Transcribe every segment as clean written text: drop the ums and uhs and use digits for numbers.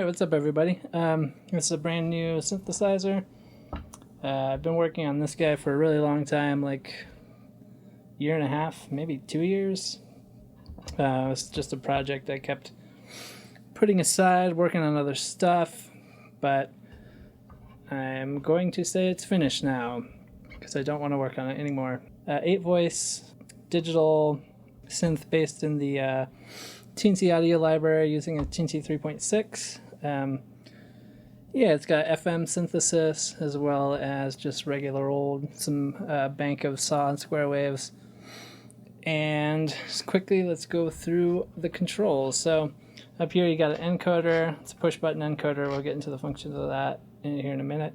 what's up everybody? This is a brand new synthesizer. I've been working on this guy for a really long time, like year and a half, maybe 2 years. It was just a project I kept putting aside, working on other stuff, but I'm going to say it's finished now because I don't want to work on it anymore. 8-voice digital synth based in the Teensy audio library using a Teensy 3.6. Yeah, it's got FM synthesis as well as just regular old, some bank of saw and square waves. And just quickly, let's go through the controls. So up here you got an encoder. It's a push button encoder. We'll get into the functions of that here in a minute.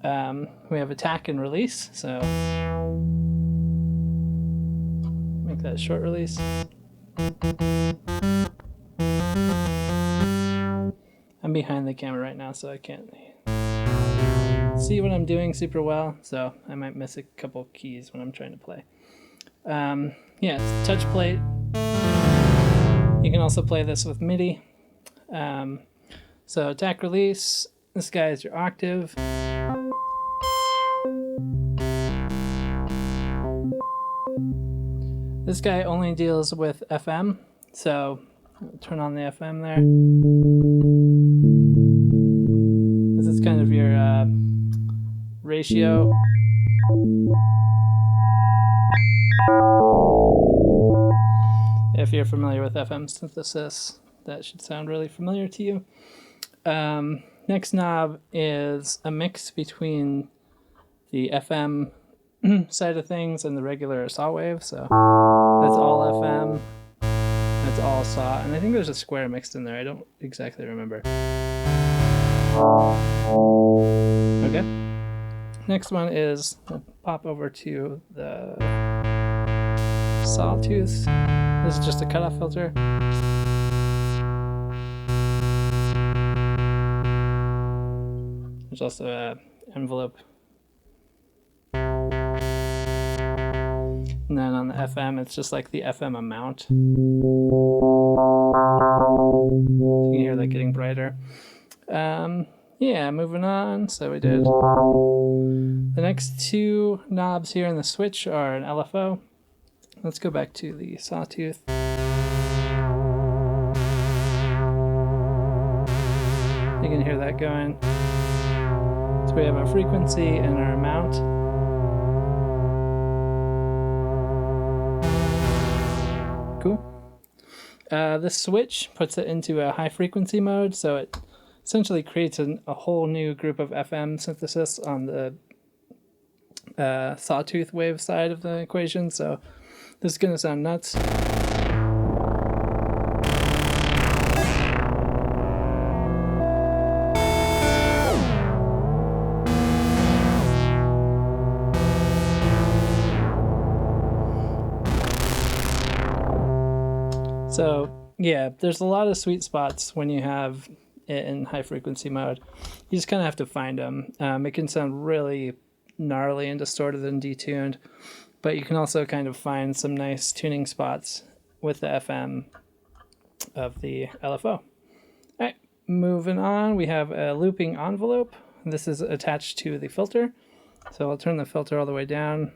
We have attack and release. So make that short release. I'm behind the camera right now, so I can't see what I'm doing super well, so I might miss a couple keys when I'm trying to play. Yeah, it's touch plate. You can also play this with MIDI. So attack release, this guy is your octave. This guy only deals with FM, so turn on the FM there. This is kind of your ratio. If you're familiar with FM synthesis, that should sound really familiar to you. Next knob is a mix between the FM side of things and the regular saw wave. So that's all FM, that's all saw, and I think there's a square mixed in there. I don't exactly remember. Okay. Next one is, we'll pop over to the sawtooth. This is just a cutoff filter. There's also an envelope. And then on the FM, it's just like the FM amount. You can hear that getting brighter. Yeah, moving on. So we did. The next two knobs here in the switch are an LFO. Let's go back to the sawtooth. You can hear that going. So we have our frequency and our amount. Cool. This switch puts it into a high frequency mode, so it essentially creates a whole new group of FM synthesis on the sawtooth wave side of the equation. So this is going to sound nuts. So yeah, there's a lot of sweet spots when you have it in high frequency mode. You just kind of have to find them. It can sound really gnarly and distorted and detuned, but you can also kind of find some nice tuning spots with the FM of the LFO. All right, moving on, we have a looping envelope. This is attached to the filter. So I'll turn the filter all the way down.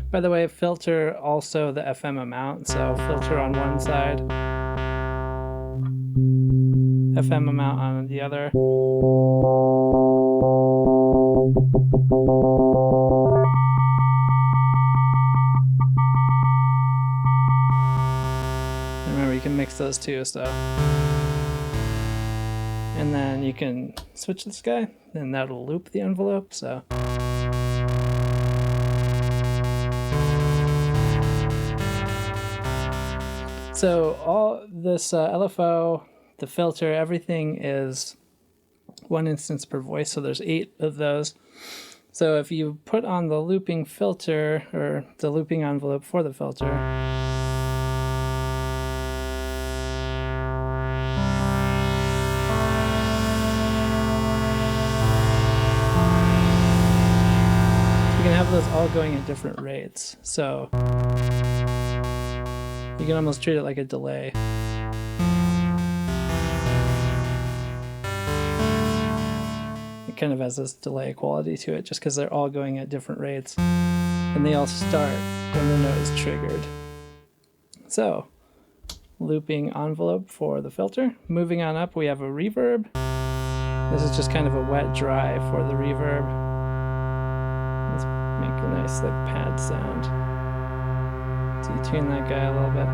By the way, filter also the FM amount. So filter on one side, FM amount on the other. Remember, you can mix those two, so. And then you can switch this guy, and that'll loop the envelope, so. So all this LFO, the filter, everything is one instance per voice, so there's 8 of those. So if you put on the looping filter, or the looping envelope for the filter, you can have those all going at different rates. So you can almost treat it like a delay. kind of has this delay quality to it just because they're all going at different rates and they all start when the note is triggered. So, looping envelope for the filter. Moving on up, we have a reverb. This is just kind of a wet dry for the reverb. Let's make a nice like pad sound. Detune that guy a little bit.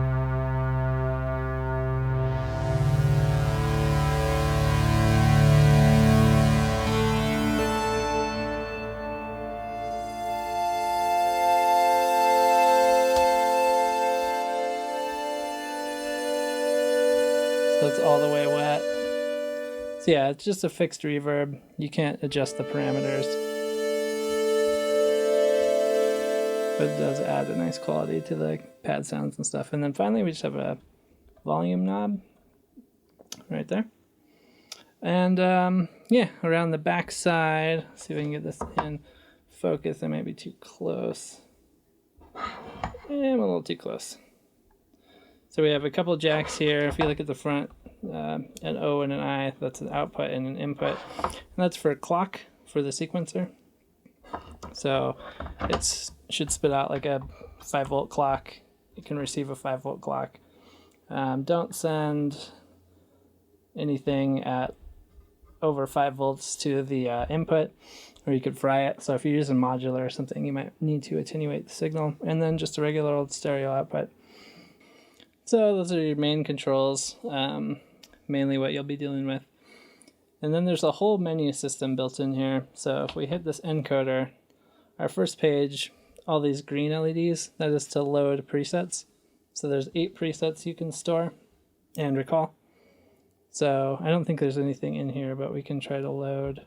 So it's all the way wet. So yeah, it's just a fixed reverb. You can't adjust the parameters. But it does add a nice quality to the pad sounds and stuff. And then finally we just have a volume knob right there. And yeah, around the back side, see if we can get this in focus. I might be too close. I'm a little too close. So we have a couple jacks here. If you look at the front, an O and an I, that's an output and an input. And that's for a clock for the sequencer. So it should spit out like a 5-volt clock. It can receive a 5-volt clock. Don't send anything at over 5 volts to the input, or you could fry it. So if you're using modular or something, you might need to attenuate the signal. And then just a regular old stereo output. So those are your main controls, mainly what you'll be dealing with. And then there's a whole menu system built in here. So if we hit this encoder, our first page, all these green LEDs, that is to load presets. So there's 8 presets you can store and recall. So I don't think there's anything in here, but we can try to load.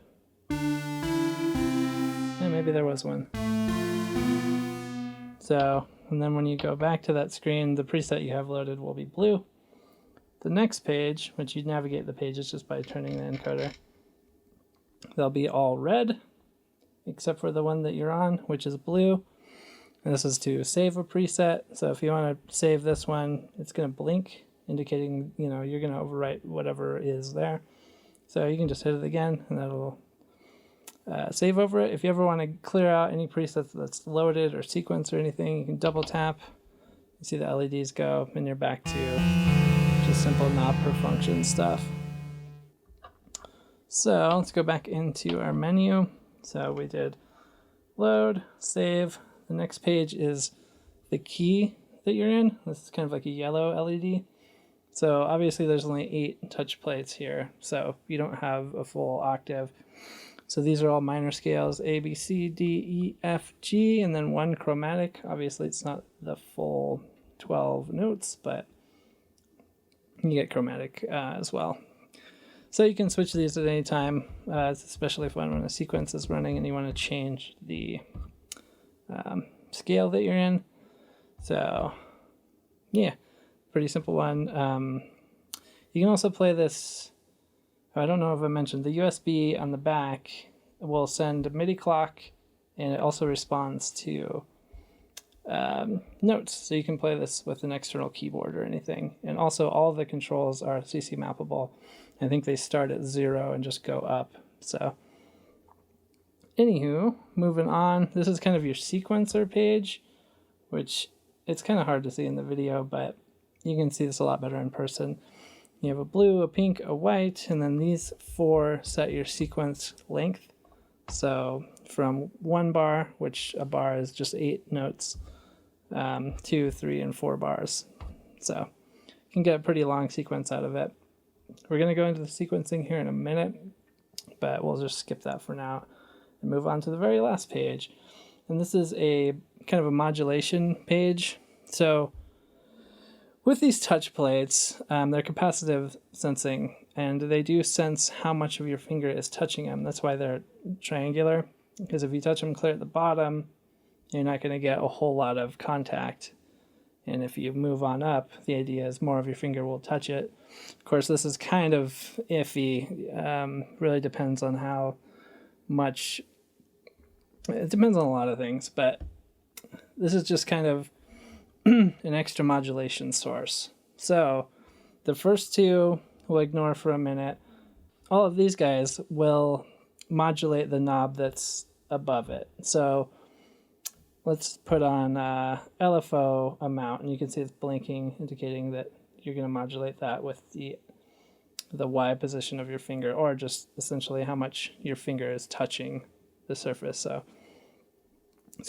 Yeah, maybe there was one. So, and then when you go back to that screen, the preset you have loaded will be blue. The next page, which you navigate the pages just by turning the encoder, they'll be all red, except for the one that you're on, which is blue. And this is to save a preset. So if you want to save this one, it's going to blink, indicating, you know, you're going to overwrite whatever is there. So you can just hit it again, and that'll save over it. If you ever want to clear out any presets that's loaded or sequence or anything, you can double tap. You see the LEDs go, and you're back to just simple knob per function stuff. So let's go back into our menu. So we did load, save. The next page is the key that you're in. This is kind of like a yellow LED. So obviously there's only 8 touch plates here, so you don't have a full octave. So these are all minor scales, A, B, C, D, E, F, G, and then 1 chromatic. Obviously it's not the full 12 notes, but you get chromatic as well. So you can switch these at any time, especially when a sequence is running and you want to change the scale that you're in. So yeah, pretty simple one. You can also play this. I don't know if I mentioned the USB on the back will send a Midi clock, and it also responds to notes. So you can play this with an external keyboard or anything. And also all the controls are CC mappable. I think they start at 0 and just go up. So anywho, moving on. This is kind of your sequencer page, which it's kind of hard to see in the video, but you can see this a lot better in person. You have a blue, a pink, a white, and then these 4 set your sequence length. So from 1 bar, which a bar is just 8 notes, 2, 3, and 4 bars. So you can get a pretty long sequence out of it. We're going to go into the sequencing here in a minute, but we'll just skip that for now and move on to the very last page. And this is a kind of a modulation page. So with these touch plates, they're capacitive sensing, and they do sense how much of your finger is touching them. That's why they're triangular, because if you touch them clear at the bottom, you're not going to get a whole lot of contact. And if you move on up, the idea is more of your finger will touch it. Of course, this is kind of iffy. Really depends on how much. It depends on a lot of things, but this is just kind of an extra modulation source. So the first 2 we'll ignore for a minute. All of these guys will modulate the knob that's above it. So let's put on LFO amount, and you can see it's blinking, indicating that you're going to modulate that with the Y position of your finger, or just essentially how much your finger is touching the surface. So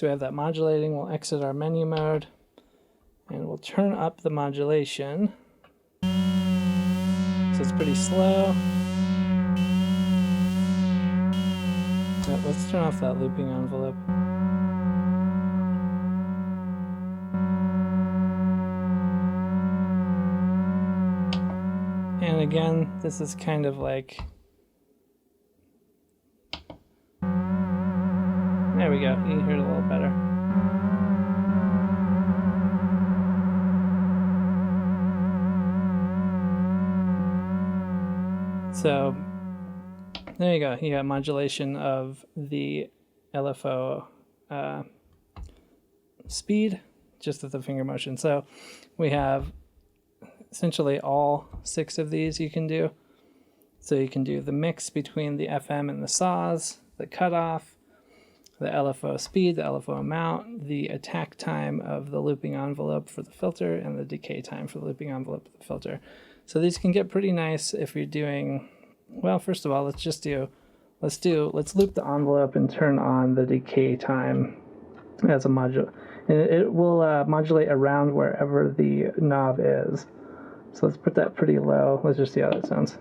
we have that modulating. We'll exit our menu mode, and we'll turn up the modulation. So it's pretty slow. Let's turn off that looping envelope. And again, this is kind of like, there we go, you can hear it a little better. So there you go, you got modulation of the LFO speed just with the finger motion. So we have essentially all 6 of these you can do. So you can do the mix between the FM and the saws, the cutoff, the LFO speed, the LFO amount, the attack time of the looping envelope for the filter, and the decay time for the looping envelope of the filter. So these can get pretty nice if you're doing, well, first of all, let's loop the envelope and turn on the decay time as a module. And it will modulate around wherever the knob is. So let's put that pretty low. Let's just see how that sounds.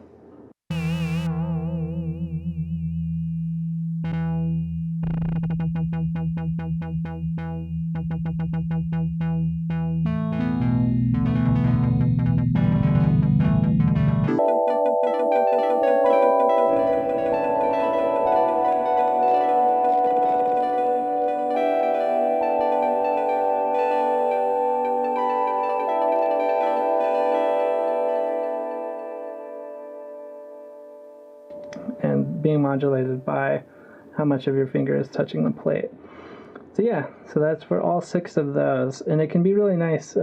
And being modulated by how much of your finger is touching the plate. So yeah, so that's for all 6 of those, and it can be really nice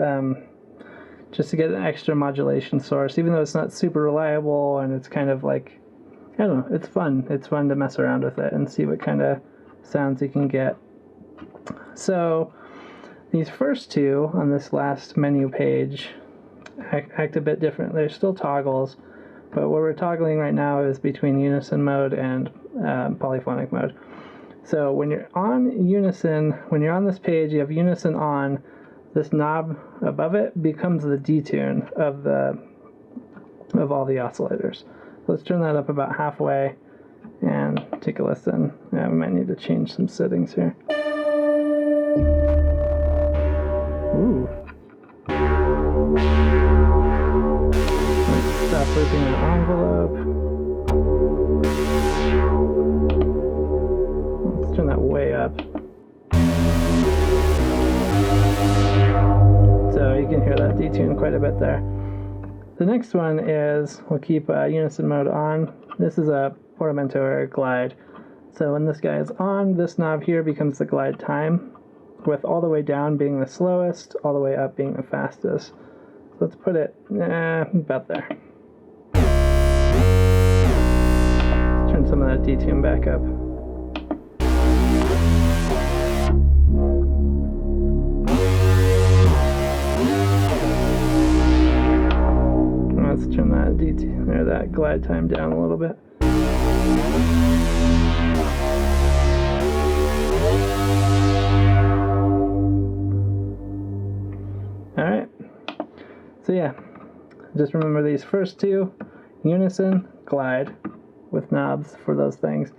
just to get an extra modulation source, even though it's not super reliable, and it's kind of like, I don't know, it's fun. It's fun to mess around with it and see what kind of sounds you can get. So these first 2 on this last menu page act a bit different. They're still toggles, but what we're toggling right now is between Unison mode and Polyphonic mode. So when you're on Unison, when you're on this page, you have Unison on, this knob above it becomes the detune of all the oscillators. Let's turn that up about halfway and take a listen. Yeah, we might need to change some settings here. Ooh. Let's stop looping the envelope. Let's turn that way up. So you can hear that detune quite a bit there. The next one is, we'll keep Unison mode on. This is a Parliamentary Clyde. So when this guy is on, this knob here becomes the glide time, with all the way down being the slowest, all the way up being the fastest. So let's put it about there. Let's turn some of that detune back up. Let's turn that detune, or that glide time down a little bit. Alright, so yeah, just remember these first 2, Unison, Glide, with knobs for those things.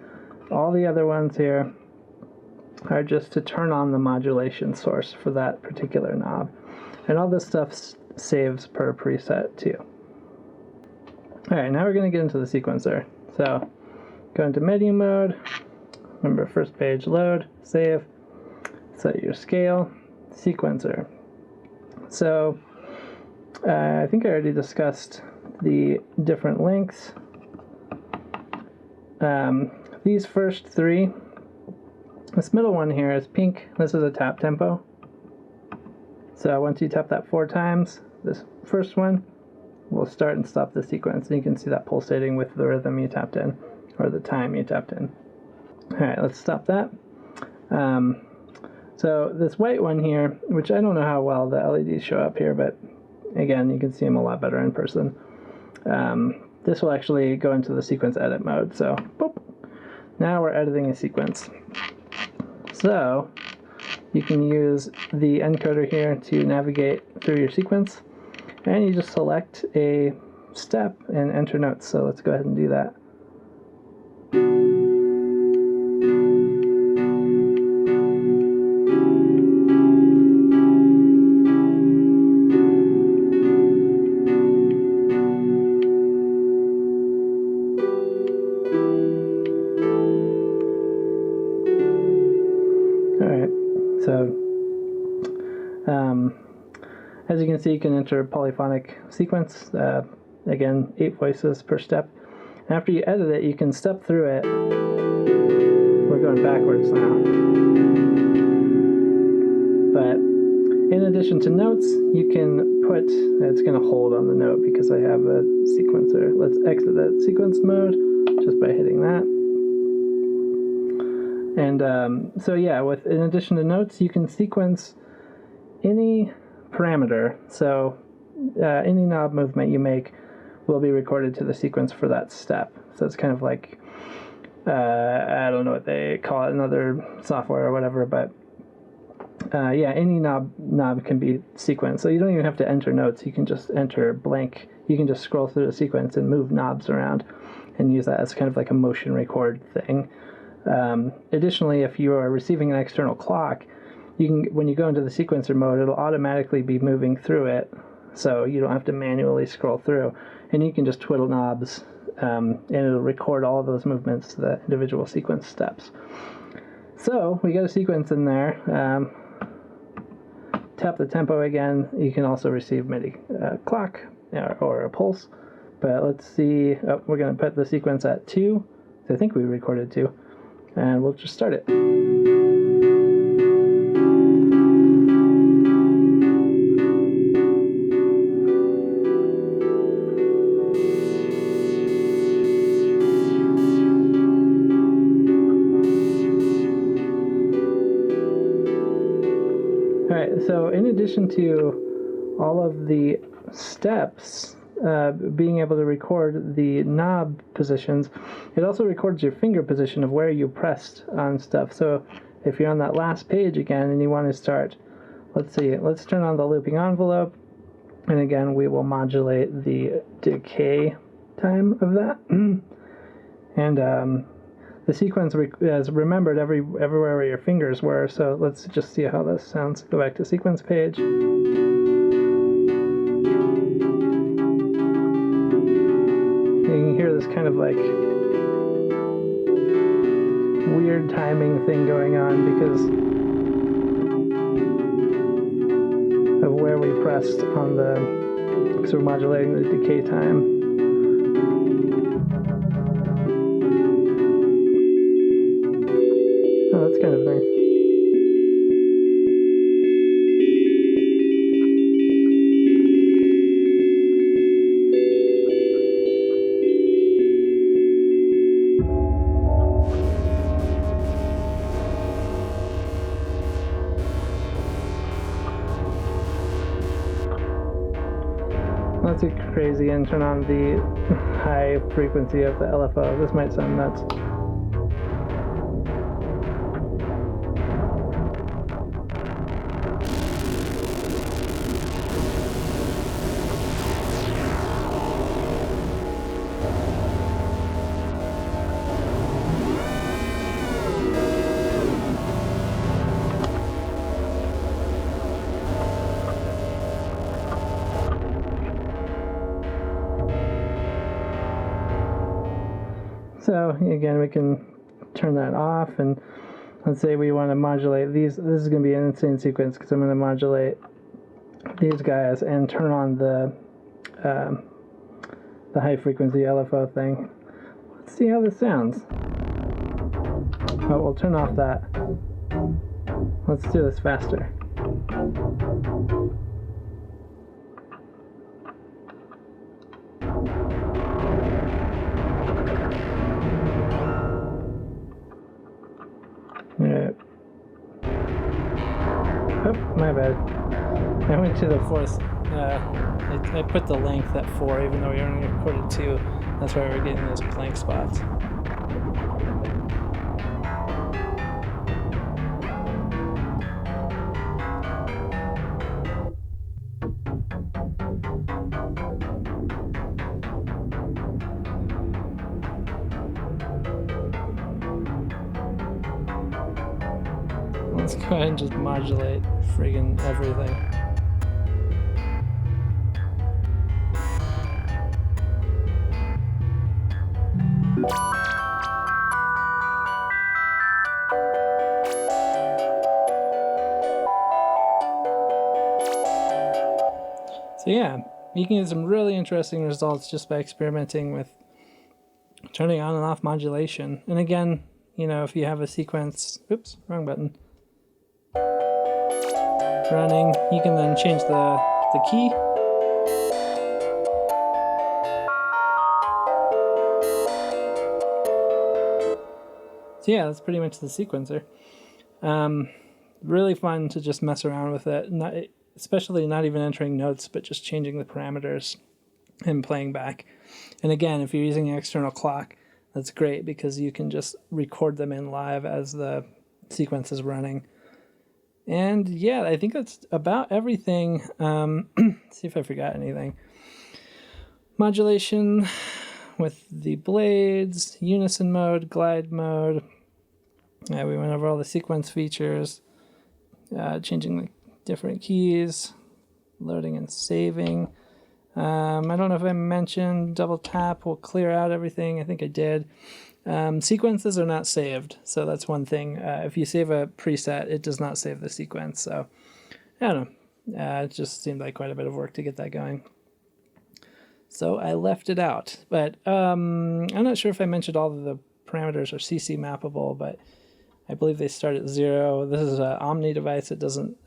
All the other ones here are just to turn on the modulation source for that particular knob. And all this stuff saves per preset too. Alright, now we're going to get into the sequencer. So, go into menu mode, remember first page load, save, set your scale, sequencer. So, I think I already discussed the different lengths. These first 3, this middle one here is pink, this is a tap tempo. So once you tap that 4 times, this first one will start and stop the sequence, and you can see that pulsating with the rhythm you tapped in, or the time you tapped in. All right, let's stop that. So this white one here, which I don't know how well the LEDs show up here, but again, you can see them a lot better in person. This will actually go into the sequence edit mode. So boop. Now we're editing a sequence. So you can use the encoder here to navigate through your sequence, and you just select a step and enter notes. So let's go ahead and do that. As you can see, you can enter a polyphonic sequence, again, 8 voices per step. And after you edit it, you can step through it. We're going backwards now. But in addition to notes, you can put, it's going to hold on the note because I have a sequencer. Let's exit that sequence mode just by hitting that. And so yeah, in addition to notes, you can sequence any parameter, so any knob movement you make will be recorded to the sequence for that step. So it's kind of like, I don't know what they call it, another software or whatever, but yeah, any knob can be sequenced. So you don't even have to enter notes, you can just enter blank. You can just scroll through the sequence and move knobs around and use that as kind of like a motion record thing. Additionally, if you are receiving an external clock, you can, when you go into the sequencer mode, it'll automatically be moving through it, so you don't have to manually scroll through. And you can just twiddle knobs, and it'll record all of those movements to the individual sequence steps. So we got a sequence in there. Tap the tempo again. You can also receive Midi clock or a pulse. But let's see. Oh, we're going to put the sequence at 2. So I think we recorded 2. And we'll just start it. So in addition to all of the steps, being able to record the knob positions, it also records your finger position of where you pressed on stuff. So if you're on that last page again and you want to start, let's turn on the looping envelope, and again we will modulate the decay time of that. And the sequence is remembered everywhere where your fingers were, so let's just see how this sounds. Go back to sequence page. You can hear this kind of like weird timing thing going on because of where we pressed on the, because we're modulating the decay time. Oh, that's kind of nice. Let's get crazy and turn on the high frequency of the LFO. This might sound nuts. So again, we can turn that off, and let's say we want to modulate these. This is going to be an insane sequence because I'm going to modulate these guys and turn on the high frequency LFO thing. Let's see how this sounds. Oh, we'll turn off that. Let's do this faster. Oop, my bad. I went to the fourth. I put the length at 4, even though we only recorded 2. That's why we're getting those blank spots. Let's go ahead and just modulate friggin' everything. So yeah, you can get some really interesting results just by experimenting with turning on and off modulation. And again, you know, if you have a sequence, oops, wrong button, running, you can then change the key. So yeah, that's pretty much the sequencer. Really fun to just mess around with it, especially not even entering notes, but just changing the parameters and playing back. And again, if you're using an external clock, that's great because you can just record them in live as the sequence is running. And yeah, I think that's about everything. See if I forgot anything. Modulation with the blades, unison mode, glide mode. We went over all the sequence features, changing the different keys, loading and saving. I don't know if I mentioned double tap will clear out everything. I think I did. Sequences are not saved, so that's one thing. If you save a preset, it does not save the sequence. So I don't know. It just seemed like quite a bit of work to get that going. So I left it out. But I'm not sure if I mentioned all of the parameters are CC mappable, but I believe they start at 0. This is an Omni device. It doesn't.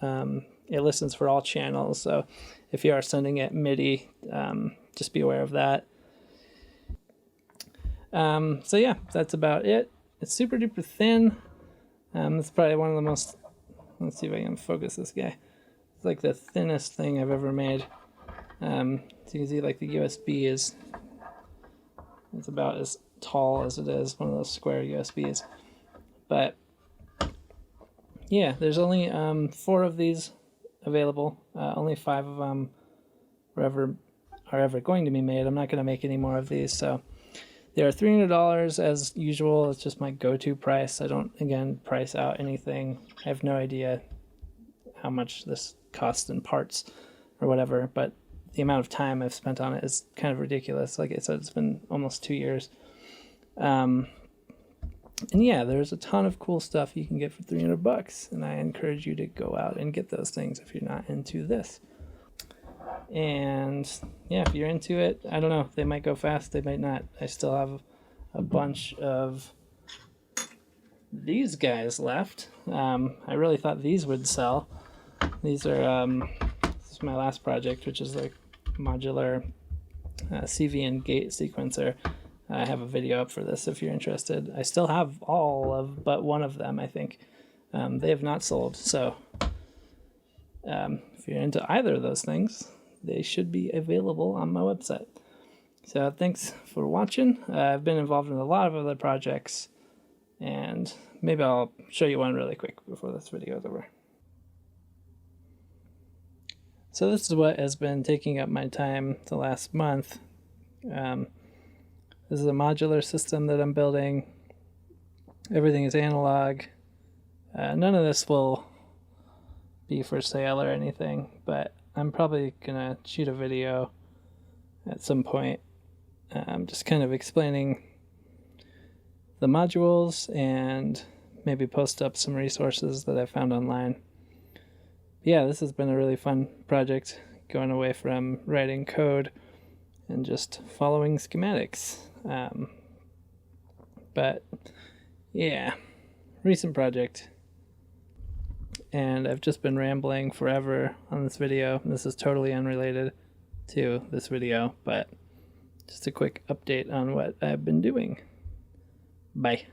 It listens for all channels. So if you are sending it MIDI, just be aware of that. So yeah, that's about it. It's super duper thin. It's probably one of the most. Let's see if I can focus this guy. It's like the thinnest thing I've ever made. So you can see like the USB is. It's about as tall as it is, one of those square USBs. But yeah, there's only 4 of these available. Only 5 of them are ever going to be made. I'm not going to make any more of these, so they are $300 as usual. It's just my go-to price. I don't, again, price out anything. I have no idea how much this costs in parts or whatever, but the amount of time I've spent on it is kind of ridiculous. Like I said, it's been almost 2 years. And yeah, there's a ton of cool stuff you can get for $300, and I encourage you to go out and get those things if you're not into this. And yeah, if you're into it, I don't know, they might go fast, they might not. I still have a bunch of these guys left. I really thought these would sell. These are this is my last project, which is like modular CV and gate sequencer. I have a video up for this if you're interested. I still have all of but one of them, I think. They have not sold, so if you're into either of those things, they should be available on my website. So thanks for watching. I've been involved in a lot of other projects, and maybe I'll show you one really quick before this video is over. So this is what has been taking up my time the last month. This is a modular system that I'm building. Everything is analog. None of this will be for sale or anything, but I'm probably gonna shoot a video at some point, just kind of explaining the modules and maybe post up some resources that I found online. Yeah, this has been a really fun project, going away from writing code and just following schematics. But yeah, recent project, and I've just been rambling forever on this video. This is totally unrelated to this video, but just a quick update on what I've been doing. Bye.